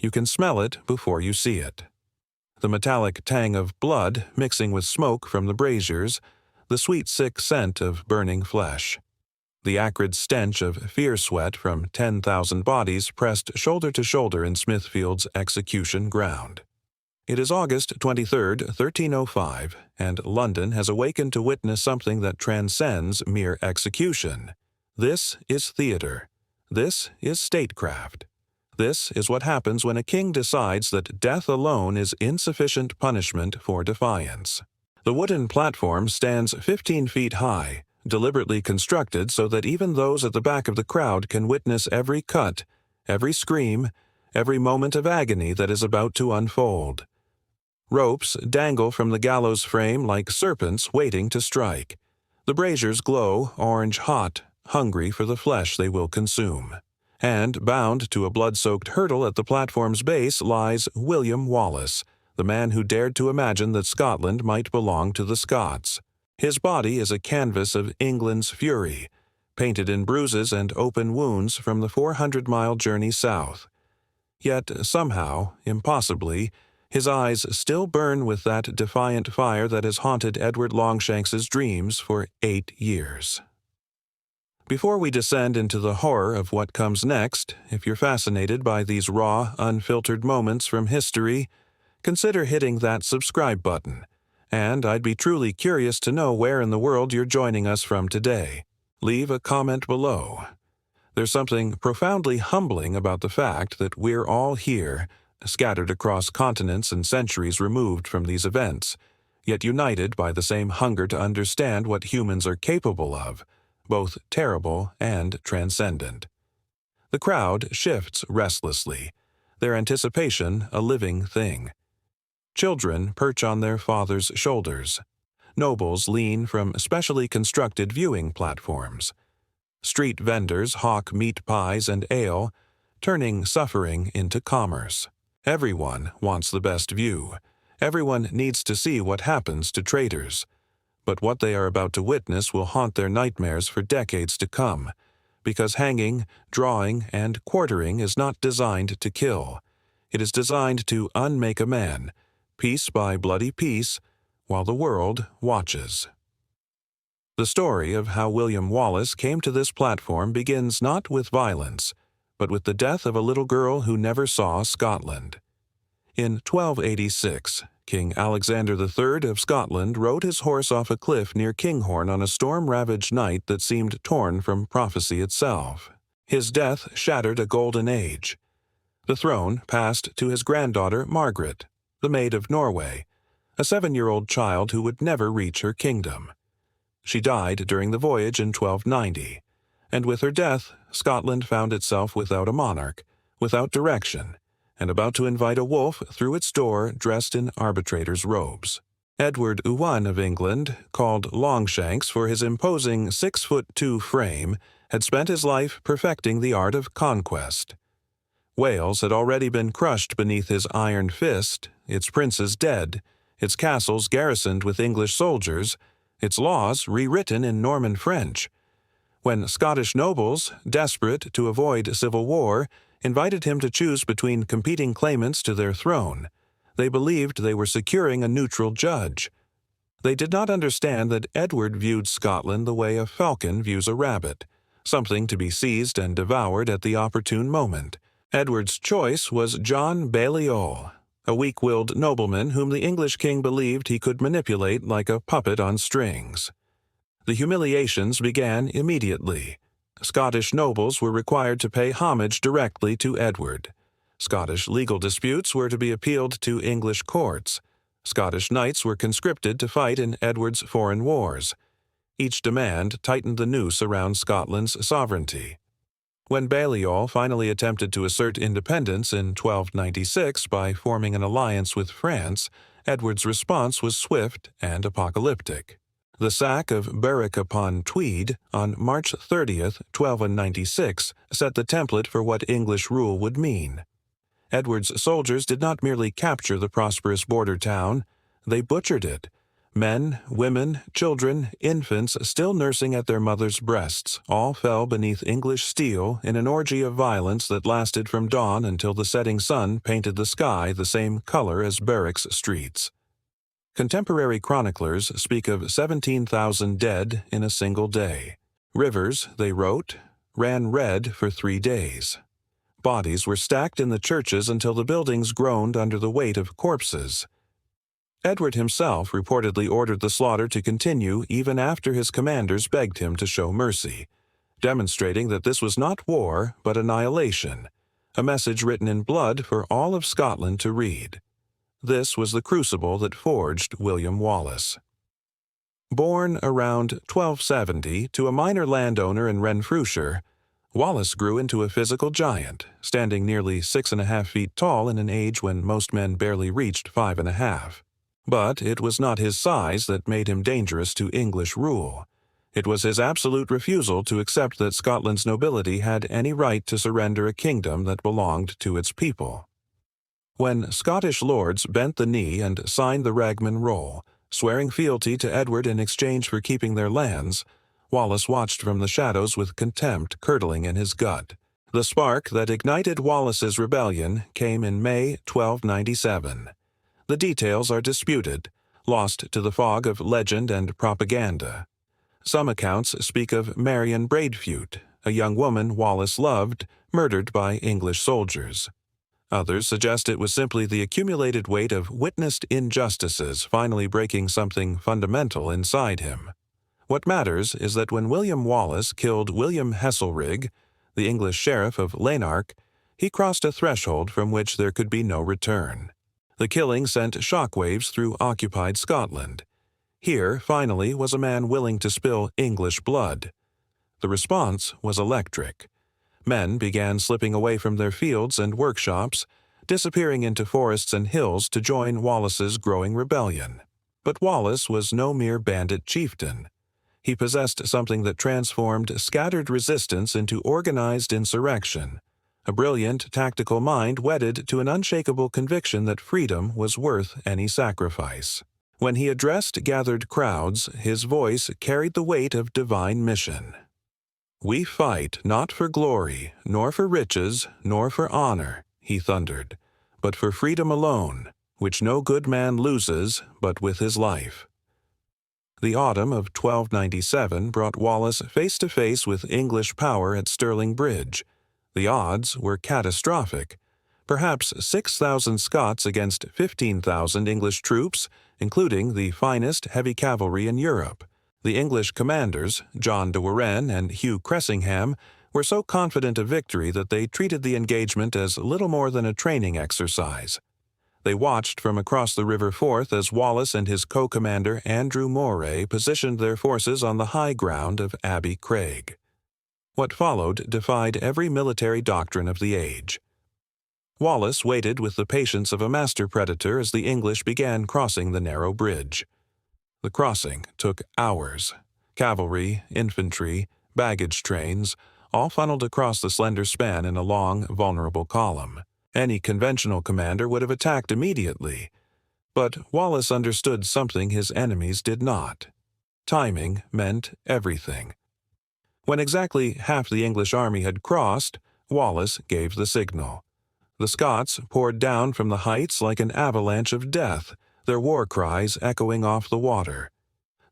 You can smell it before you see it. The metallic tang of blood mixing with smoke from the braziers, the sweet sick scent of burning flesh. The acrid stench of fear sweat from 10,000 bodies pressed shoulder to shoulder in Smithfield's execution ground. It is August 23, 1305, and London has awakened to witness something that transcends mere execution. This is theater. This is statecraft. This is what happens when a king decides that death alone is insufficient punishment for defiance. The wooden platform stands 15 feet high, deliberately constructed so that even those at the back of the crowd can witness every cut, every scream, every moment of agony that is about to unfold. Ropes dangle from the gallows frame like serpents waiting to strike. The braziers glow orange-hot, hungry for the flesh they will consume. And bound to a blood-soaked hurdle at the platform's base lies William Wallace, the man who dared to imagine that Scotland might belong to the Scots. His body is a canvas of England's fury, painted in bruises and open wounds from the 400-mile journey south. Yet somehow, impossibly, his eyes still burn with that defiant fire that has haunted Edward Longshanks's dreams for 8 years. Before we descend into the horror of what comes next, if you're fascinated by these raw, unfiltered moments from history, consider hitting that subscribe button, and I'd be truly curious to know where in the world you're joining us from today. Leave a comment below. There's something profoundly humbling about the fact that we're all here, scattered across continents and centuries removed from these events, yet united by the same hunger to understand what humans are capable of, both terrible and transcendent. The crowd shifts restlessly, their anticipation a living thing. Children perch on their fathers' shoulders. Nobles lean from specially constructed viewing platforms. Street vendors hawk meat pies and ale, turning suffering into commerce. Everyone wants the best view. Everyone needs to see what happens to traitors. But what they are about to witness will haunt their nightmares for decades to come, because hanging, drawing, and quartering is not designed to kill. It is designed to unmake a man, piece by bloody piece, while the world watches. The story of how William Wallace came to this platform begins not with violence, but with the death of a little girl who never saw Scotland. In 1286, King Alexander III of Scotland rode his horse off a cliff near Kinghorn on a storm-ravaged night that seemed torn from prophecy itself. His death shattered a golden age. The throne passed to his granddaughter Margaret, the Maid of Norway, a 7-year-old child who would never reach her kingdom. She died during the voyage in 1290, and with her death, Scotland found itself without a monarch, without direction, and about to invite a wolf through its door dressed in arbitrator's robes. Edward I of England, called Longshanks for his imposing 6'2" frame, had spent his life perfecting the art of conquest. Wales had already been crushed beneath his iron fist, its princes dead, its castles garrisoned with English soldiers, its laws rewritten in Norman French. When Scottish nobles, desperate to avoid civil war, invited him to choose between competing claimants to their throne, they believed they were securing a neutral judge. They did not understand that Edward viewed Scotland the way a falcon views a rabbit, something to be seized and devoured at the opportune moment. Edward's choice was John Balliol, a weak-willed nobleman whom the English king believed he could manipulate like a puppet on strings. The humiliations began immediately. Scottish nobles were required to pay homage directly to Edward. Scottish legal disputes were to be appealed to English courts. Scottish knights were conscripted to fight in Edward's foreign wars. Each demand tightened the noose around Scotland's sovereignty. When Balliol finally attempted to assert independence in 1296 by forming an alliance with France, Edward's response was swift and apocalyptic. The sack of Berwick-upon-Tweed on March 30th, 1296, set the template for what English rule would mean. Edward's soldiers did not merely capture the prosperous border town, they butchered it, Men, women, children, infants still nursing at their mothers' breasts, all fell beneath English steel in an orgy of violence that lasted from dawn until the setting sun painted the sky the same color as Berwick's streets. Contemporary chroniclers speak of 17,000 dead in a single day. Rivers, they wrote, ran red for 3 days. Bodies were stacked in the churches until the buildings groaned under the weight of corpses. Edward himself reportedly ordered the slaughter to continue even after his commanders begged him to show mercy, demonstrating that this was not war but annihilation, a message written in blood for all of Scotland to read. This was the crucible that forged William Wallace. Born around 1270 to a minor landowner in Renfrewshire, Wallace grew into a physical giant, standing nearly 6.5 feet tall in an age when most men barely reached 5.5. But it was not his size that made him dangerous to English rule. It was his absolute refusal to accept that Scotland's nobility had any right to surrender a kingdom that belonged to its people. When Scottish lords bent the knee and signed the Ragman Roll, swearing fealty to Edward in exchange for keeping their lands, Wallace watched from the shadows with contempt curdling in his gut. The spark that ignited Wallace's rebellion came in May 1297. The details are disputed, lost to the fog of legend and propaganda. Some accounts speak of Marion Braidfute, a young woman Wallace loved, murdered by English soldiers. Others suggest it was simply the accumulated weight of witnessed injustices finally breaking something fundamental inside him. What matters is that when William Wallace killed William Heselrigg, the English sheriff of Lanark, he crossed a threshold from which there could be no return. The killing sent shockwaves through occupied Scotland. Here, finally, was a man willing to spill English blood. The response was electric. Men began slipping away from their fields and workshops, disappearing into forests and hills to join Wallace's growing rebellion. But Wallace was no mere bandit chieftain. He possessed something that transformed scattered resistance into organized insurrection, a brilliant tactical mind wedded to an unshakable conviction that freedom was worth any sacrifice. When he addressed gathered crowds, his voice carried the weight of divine mission. "We fight not for glory, nor for riches, nor for honor," he thundered, "but for freedom alone, which no good man loses but with his life." The autumn of 1297 brought Wallace face to face with English power at Stirling Bridge. The odds were catastrophic. Perhaps 6,000 Scots against 15,000 English troops, including the finest heavy cavalry in Europe. The English commanders, John de Warenne and Hugh Cressingham, were so confident of victory that they treated the engagement as little more than a training exercise. They watched from across the River Forth as Wallace and his co-commander Andrew Moray positioned their forces on the high ground of Abbey Craig. What followed defied every military doctrine of the age. Wallace waited with the patience of a master predator as the English began crossing the narrow bridge. The crossing took hours. Cavalry, infantry, baggage trains, all funneled across the slender span in a long, vulnerable column. Any conventional commander would have attacked immediately. But Wallace understood something his enemies did not. Timing meant everything. When exactly half the English army had crossed, Wallace gave the signal. The Scots poured down from the heights like an avalanche of death, their war cries echoing off the water.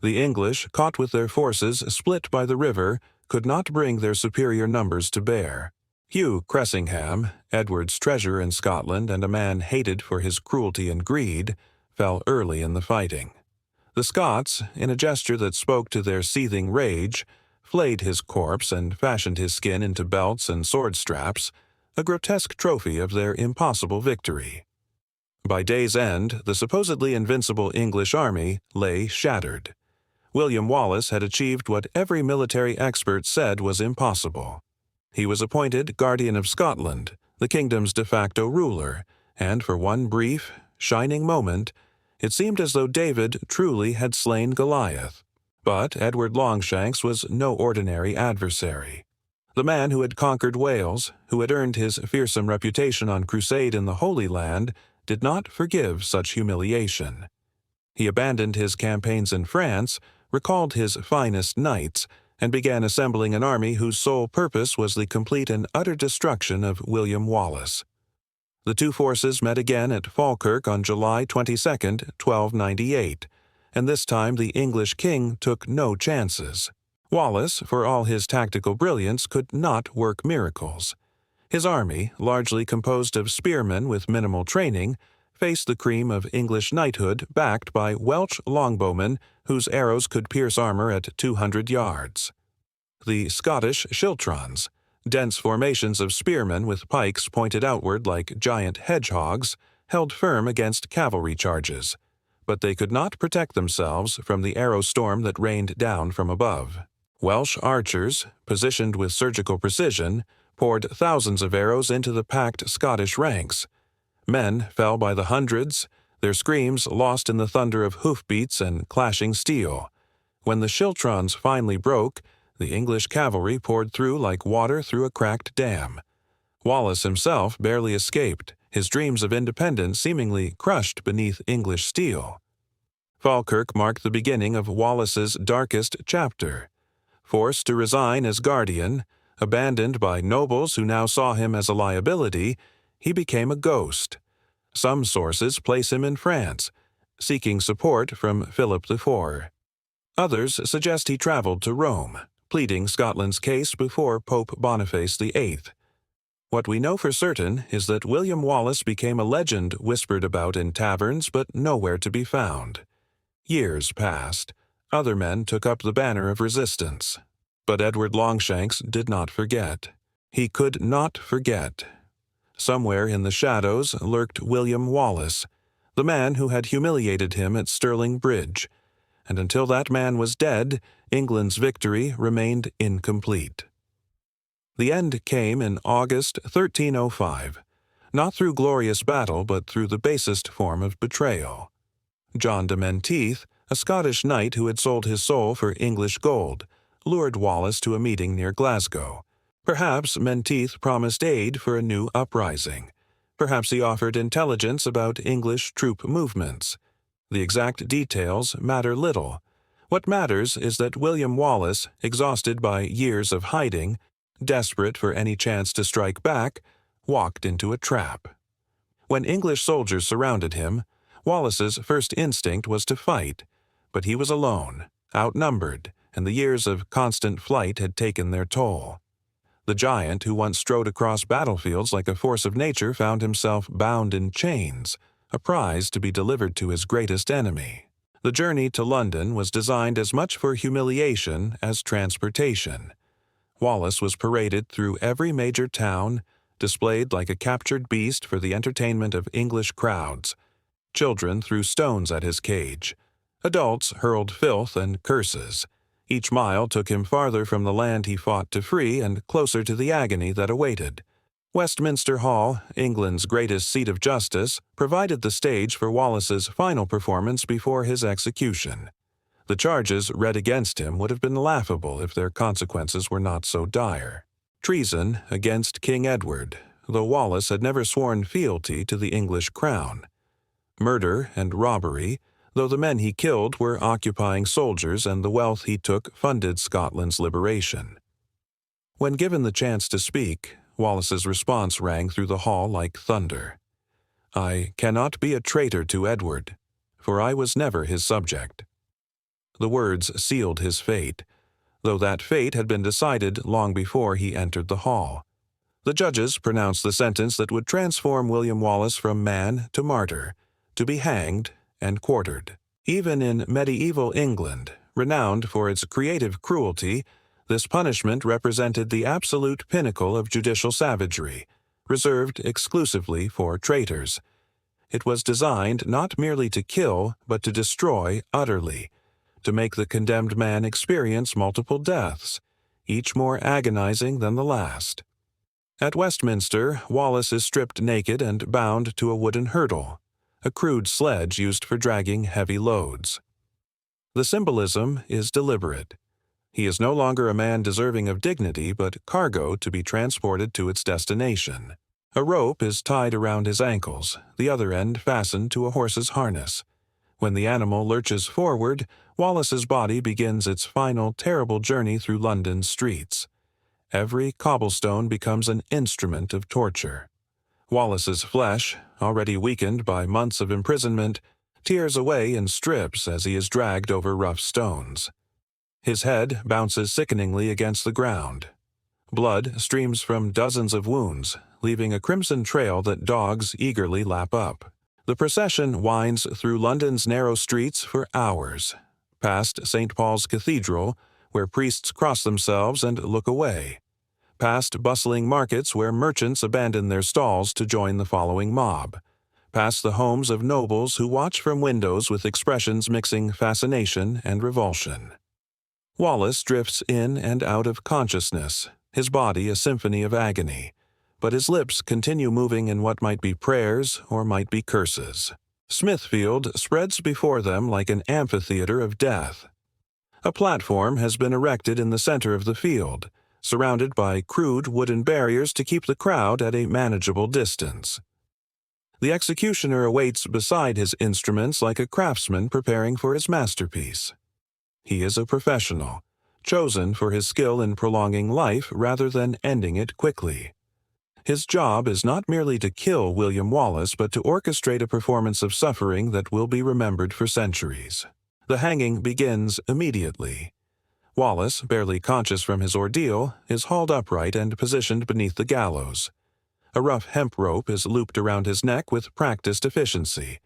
The English, caught with their forces split by the river, could not bring their superior numbers to bear. Hugh Cressingham, Edward's treasure in Scotland and a man hated for his cruelty and greed, fell early in the fighting. The Scots, in a gesture that spoke to their seething rage, flayed his corpse and fashioned his skin into belts and sword straps, a grotesque trophy of their impossible victory. By day's end, the supposedly invincible English army lay shattered. William Wallace had achieved what every military expert said was impossible. He was appointed Guardian of Scotland, the kingdom's de facto ruler, and for one brief, shining moment, it seemed as though David truly had slain Goliath. But Edward Longshanks was no ordinary adversary. The man who had conquered Wales, who had earned his fearsome reputation on crusade in the Holy Land, did not forgive such humiliation. He abandoned his campaigns in France, recalled his finest knights, and began assembling an army whose sole purpose was the complete and utter destruction of William Wallace. The two forces met again at Falkirk on July 22, 1298, and this time the English king took no chances. Wallace, for all his tactical brilliance, could not work miracles. His army, largely composed of spearmen with minimal training, faced the cream of English knighthood backed by Welsh longbowmen whose arrows could pierce armor at 200 yards. The Scottish schiltrons, dense formations of spearmen with pikes pointed outward like giant hedgehogs, held firm against cavalry charges, but they could not protect themselves from the arrow storm that rained down from above. Welsh archers, positioned with surgical precision, poured thousands of arrows into the packed Scottish ranks. Men fell by the hundreds, their screams lost in the thunder of hoofbeats and clashing steel. When the schiltrons finally broke, the English cavalry poured through like water through a cracked dam. Wallace himself barely escaped, his dreams of independence seemingly crushed beneath English steel. Falkirk marked the beginning of Wallace's darkest chapter. Forced to resign as guardian, abandoned by nobles who now saw him as a liability, he became a ghost. Some sources place him in France, seeking support from Philip IV. Others suggest he traveled to Rome, pleading Scotland's case before Pope Boniface VIII. What we know for certain is that William Wallace became a legend whispered about in taverns but nowhere to be found. Years passed. Other men took up the banner of resistance. But Edward Longshanks did not forget. He could not forget. Somewhere in the shadows lurked William Wallace, the man who had humiliated him at Stirling Bridge, and until that man was dead, England's victory remained incomplete. The end came in August 1305, not through glorious battle but through the basest form of betrayal. John de Menteith, a Scottish knight who had sold his soul for English gold, lured Wallace to a meeting near Glasgow. Perhaps Menteith promised aid for a new uprising. Perhaps he offered intelligence about English troop movements. The exact details matter little. What matters is that William Wallace, exhausted by years of hiding, desperate for any chance to strike back, walked into a trap. When English soldiers surrounded him, Wallace's first instinct was to fight, but he was alone, outnumbered, and the years of constant flight had taken their toll. The giant who once strode across battlefields like a force of nature found himself bound in chains, a prize to be delivered to his greatest enemy. The journey to London was designed as much for humiliation as transportation. Wallace was paraded through every major town, displayed like a captured beast for the entertainment of English crowds. Children threw stones at his cage. Adults hurled filth and curses. Each mile took him farther from the land he fought to free and closer to the agony that awaited. Westminster Hall, England's greatest seat of justice, provided the stage for Wallace's final performance before his execution. The charges read against him would have been laughable if their consequences were not so dire. Treason against King Edward, though Wallace had never sworn fealty to the English crown. Murder and robbery, though the men he killed were occupying soldiers and the wealth he took funded Scotland's liberation. When given the chance to speak, Wallace's response rang through the hall like thunder. "I cannot be a traitor to Edward, for I was never his subject." The words sealed his fate, though that fate had been decided long before he entered the hall. The judges pronounced the sentence that would transform William Wallace from man to martyr, to be hanged and quartered. Even in medieval England, renowned for its creative cruelty, this punishment represented the absolute pinnacle of judicial savagery, reserved exclusively for traitors. It was designed not merely to kill, but to destroy utterly, to make the condemned man experience multiple deaths, each more agonizing than the last. At Westminster, Wallace is stripped naked and bound to a wooden hurdle, a crude sledge used for dragging heavy loads. The symbolism is deliberate. He is no longer a man deserving of dignity, but cargo to be transported to its destination. A rope is tied around his ankles, the other end fastened to a horse's harness. When the animal lurches forward, Wallace's body begins its final terrible journey through London's streets. Every cobblestone becomes an instrument of torture. Wallace's flesh, already weakened by months of imprisonment, tears away in strips as he is dragged over rough stones. His head bounces sickeningly against the ground. Blood streams from dozens of wounds, leaving a crimson trail that dogs eagerly lap up. The procession winds through London's narrow streets for hours, past St. Paul's Cathedral, where priests cross themselves and look away, past bustling markets where merchants abandon their stalls to join the following mob, past the homes of nobles who watch from windows with expressions mixing fascination and revulsion. Wallace drifts in and out of consciousness, his body a symphony of agony, but his lips continue moving in what might be prayers or might be curses. Smithfield spreads before them like an amphitheater of death. A platform has been erected in the center of the field, surrounded by crude wooden barriers to keep the crowd at a manageable distance. The executioner awaits beside his instruments like a craftsman preparing for his masterpiece. He is a professional, chosen for his skill in prolonging life rather than ending it quickly. His job is not merely to kill William Wallace, but to orchestrate a performance of suffering that will be remembered for centuries. The hanging begins immediately. Wallace, barely conscious from his ordeal, is hauled upright and positioned beneath the gallows. A rough hemp rope is looped around his neck with practiced efficiency.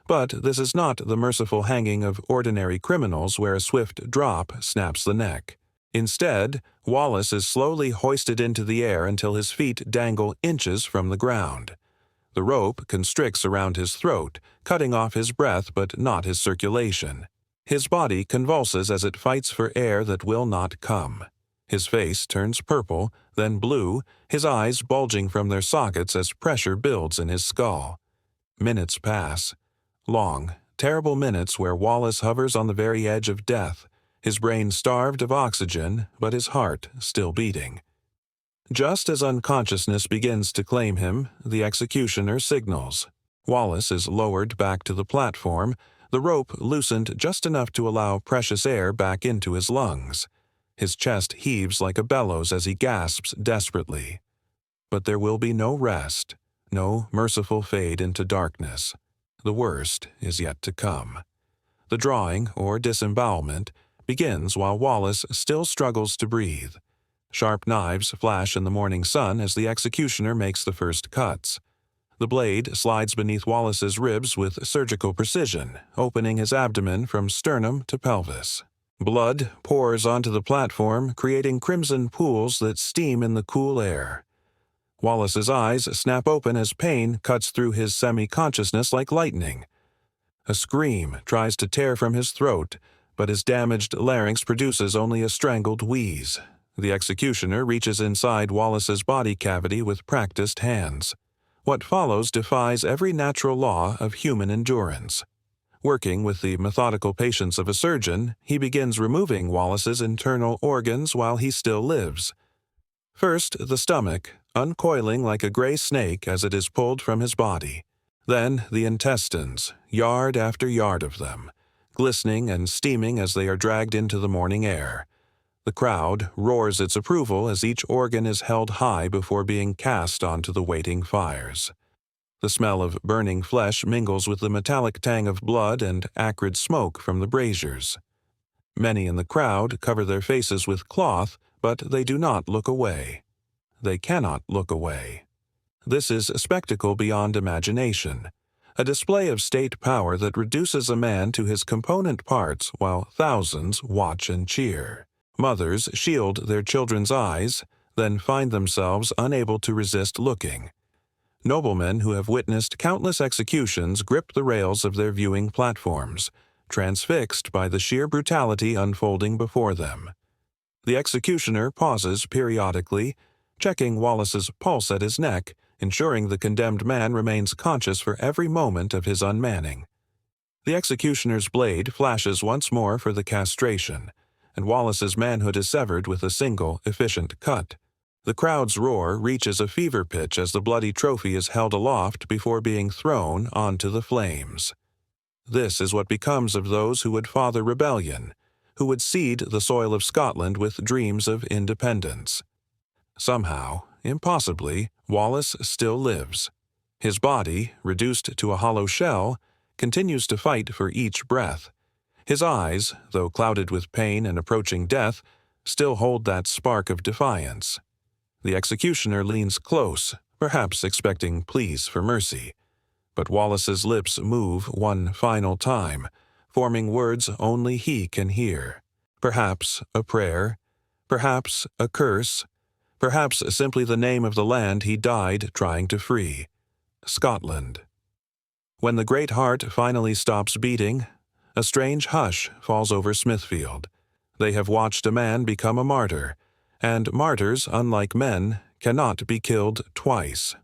But this is not the merciful hanging of ordinary criminals where a swift drop snaps the neck. Instead, Wallace is slowly hoisted into the air until his feet dangle inches from the ground. The rope constricts around his throat, cutting off his breath but not his circulation. His body convulses as it fights for air that will not come. His face turns purple, then blue, his eyes bulging from their sockets as pressure builds in his skull. Minutes pass. Long, terrible minutes where Wallace hovers on the very edge of death, his brain starved of oxygen, but his heart still beating. Just as unconsciousness begins to claim him, the executioner signals. Wallace is lowered back to the platform, the rope loosened just enough to allow precious air back into his lungs. His chest heaves like a bellows as he gasps desperately. But there will be no rest, no merciful fade into darkness. The worst is yet to come. The drawing, or disembowelment, begins while Wallace still struggles to breathe. Sharp knives flash in the morning sun as the executioner makes the first cuts. The blade slides beneath Wallace's ribs with surgical precision, opening his abdomen from sternum to pelvis. Blood pours onto the platform, creating crimson pools that steam in the cool air. Wallace's eyes snap open as pain cuts through his semi-consciousness like lightning. A scream tries to tear from his throat, but his damaged larynx produces only a strangled wheeze. The executioner reaches inside Wallace's body cavity with practiced hands. What follows defies every natural law of human endurance. Working with the methodical patience of a surgeon, he begins removing Wallace's internal organs while he still lives. First, the stomach, uncoiling like a gray snake as it is pulled from his body. Then the intestines, yard after yard of them, glistening and steaming as they are dragged into the morning air. The crowd roars its approval as each organ is held high before being cast onto the waiting fires. The smell of burning flesh mingles with the metallic tang of blood and acrid smoke from the braziers. Many in the crowd cover their faces with cloth, but they do not look away. They cannot look away. This is a spectacle beyond imagination, a display of state power that reduces a man to his component parts while thousands watch and cheer. Mothers shield their children's eyes, then find themselves unable to resist looking. Noblemen who have witnessed countless executions grip the rails of their viewing platforms, transfixed by the sheer brutality unfolding before them. The executioner pauses periodically, checking Wallace's pulse at his neck, ensuring the condemned man remains conscious for every moment of his unmanning. The executioner's blade flashes once more for the castration, and Wallace's manhood is severed with a single, efficient cut. The crowd's roar reaches a fever pitch as the bloody trophy is held aloft before being thrown onto the flames. This is what becomes of those who would father rebellion, who would seed the soil of Scotland with dreams of independence. Somehow, impossibly, Wallace still lives. His body, reduced to a hollow shell, continues to fight for each breath. His eyes, though clouded with pain and approaching death, still hold that spark of defiance. The executioner leans close, perhaps expecting pleas for mercy. But Wallace's lips move one final time, forming words only he can hear. Perhaps a prayer, perhaps a curse, perhaps simply the name of the land he died trying to free: Scotland. When the great heart finally stops beating, a strange hush falls over Smithfield. They have watched a man become a martyr, and martyrs, unlike men, cannot be killed twice.